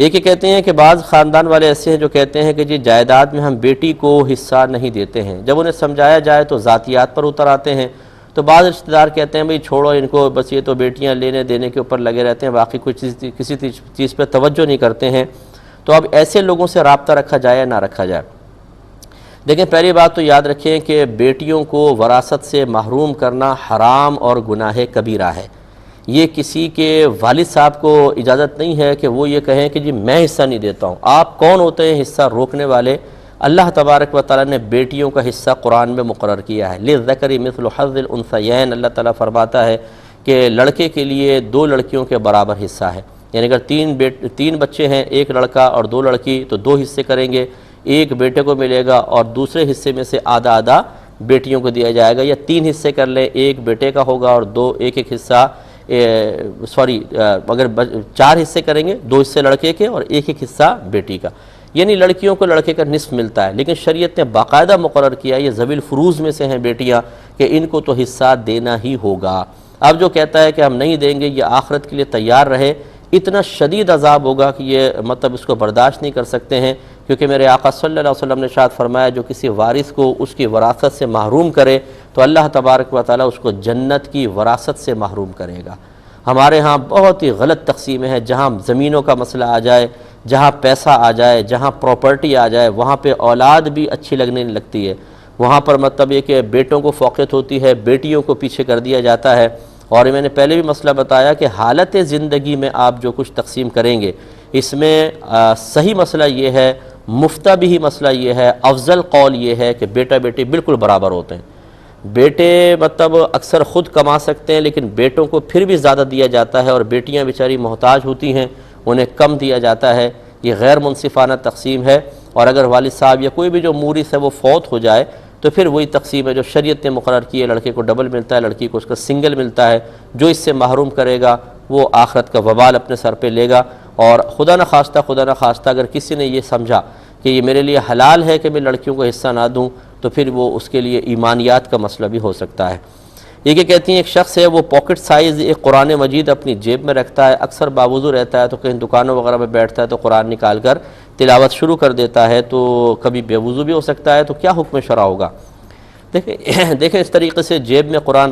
ایک یہ کہتے ہیں کہ بعض خاندان والے ایسے ہیں جو کہتے ہیں کہ جی جائیداد میں ہم بیٹی کو حصہ نہیں دیتے ہیں، جب انہیں سمجھایا جائے تو ذاتیات پر اتر آتے ہیں۔ تو بعض رشتہ دار کہتے ہیں بھئی چھوڑو ان کو، بس یہ تو بیٹیاں لینے دینے کے اوپر لگے رہتے ہیں، باقی کسی چیز پہ توجہ نہیں کرتے ہیں۔ تو اب ایسے لوگوں سے رابطہ رکھا جائے یا نہ رکھا جائے؟ دیکھیں، پہلی بات تو یاد رکھیں کہ بیٹیوں کو وراثت سے محروم کرنا حرام اور گناہ کبیرہ ہے۔ یہ کسی کے والد صاحب کو اجازت نہیں ہے کہ وہ یہ کہیں کہ جی میں حصہ نہیں دیتا ہوں۔ آپ کون ہوتے ہیں حصہ روکنے والے؟ اللہ تبارک و تعالیٰ نے بیٹیوں کا حصہ قرآن میں مقرر کیا ہے۔ لِلذَّكَرِ مِثْلُ حَظِّ الْأُنثَيَيْنِ، اللہ تعالیٰ فرماتا ہے کہ لڑکے کے لیے 2 لڑکیوں کے برابر حصہ ہے۔ یعنی اگر 3 بچے ہیں، 1 لڑکا اور 2 لڑکی، تو 2 حصے کریں گے، 1 بیٹے کو ملے گا اور دوسرے حصے میں سے آدھا آدھا بیٹیوں کو دیا جائے گا، یا 3 حصے کر لیں، 1 بیٹے کا ہوگا اور 1 حصہ اگر 4 حصے کریں گے، 2 حصے لڑکے کے اور 1 حصہ بیٹی کا، یعنی لڑکیوں کو لڑکے کا نصف ملتا ہے۔ لیکن شریعت نے باقاعدہ مقرر کیا، یہ ذوی الفروض میں سے ہیں بیٹیاں، کہ ان کو تو حصہ دینا ہی ہوگا۔ اب جو کہتا ہے کہ ہم نہیں دیں گے، یہ آخرت کے لیے تیار رہے، اتنا شدید عذاب ہوگا کہ یہ اس کو برداشت نہیں کر سکتے ہیں، کیونکہ میرے آقا صلی اللہ علیہ وسلم نے ارشاد فرمایا جو کسی وارث کو اس کی وراثت سے محروم کرے تو اللہ تبارک و تعالیٰ اس کو جنت کی وراثت سے محروم کرے گا۔ ہمارے ہاں بہت ہی غلط تقسیمیں ہیں، جہاں زمینوں کا مسئلہ آ جائے، جہاں پیسہ آ جائے، جہاں پراپرٹی آ جائے، وہاں پہ اولاد بھی اچھی لگنے لگتی ہے، وہاں پر یہ کہ بیٹوں کو فوقیت ہوتی ہے، بیٹیوں کو پیچھے کر دیا جاتا ہے۔ اور میں نے پہلے بھی مسئلہ بتایا کہ حالت زندگی میں آپ جو کچھ تقسیم کریں گے، اس میں صحیح مسئلہ یہ ہے، مفتبی مسئلہ یہ ہے، افضل قول یہ ہے کہ بیٹا بیٹی بالکل برابر ہوتے ہیں۔ بیٹے اکثر خود کما سکتے ہیں، لیکن بیٹوں کو پھر بھی زیادہ دیا جاتا ہے، اور بیٹیاں بیچاری محتاج ہوتی ہیں، انہیں کم دیا جاتا ہے۔ یہ غیر منصفانہ تقسیم ہے، اور اگر والد صاحب یا کوئی بھی جو مورث ہے وہ فوت ہو جائے تو پھر وہی تقسیم ہے جو شریعت نے مقرر کی ہے، لڑکے کو ڈبل ملتا ہے، لڑکی کو اس کا سنگل ملتا ہے۔ جو اس سے محروم کرے گا وہ آخرت کا وبال اپنے سر پہ لے گا۔ اور خدا نخواستہ اگر کسی نے یہ سمجھا کہ یہ میرے لیے حلال ہے کہ میں لڑکیوں کو حصہ نہ دوں، تو پھر وہ اس کے لیے ایمانیات کا مسئلہ بھی ہو سکتا ہے۔ یہ کہتی ہیں ایک شخص ہے، وہ پاکٹ سائز ایک قرآن مجید اپنی جیب میں رکھتا ہے، اکثر باوضو رہتا ہے، تو کہیں دکانوں وغیرہ میں بیٹھتا ہے تو قرآن نکال کر تلاوت شروع کر دیتا ہے، تو کبھی بے وضو بھی ہو سکتا ہے، تو کیا حکم شرع ہوگا؟ دیکھیں اس طریقے سے جیب میں قرآن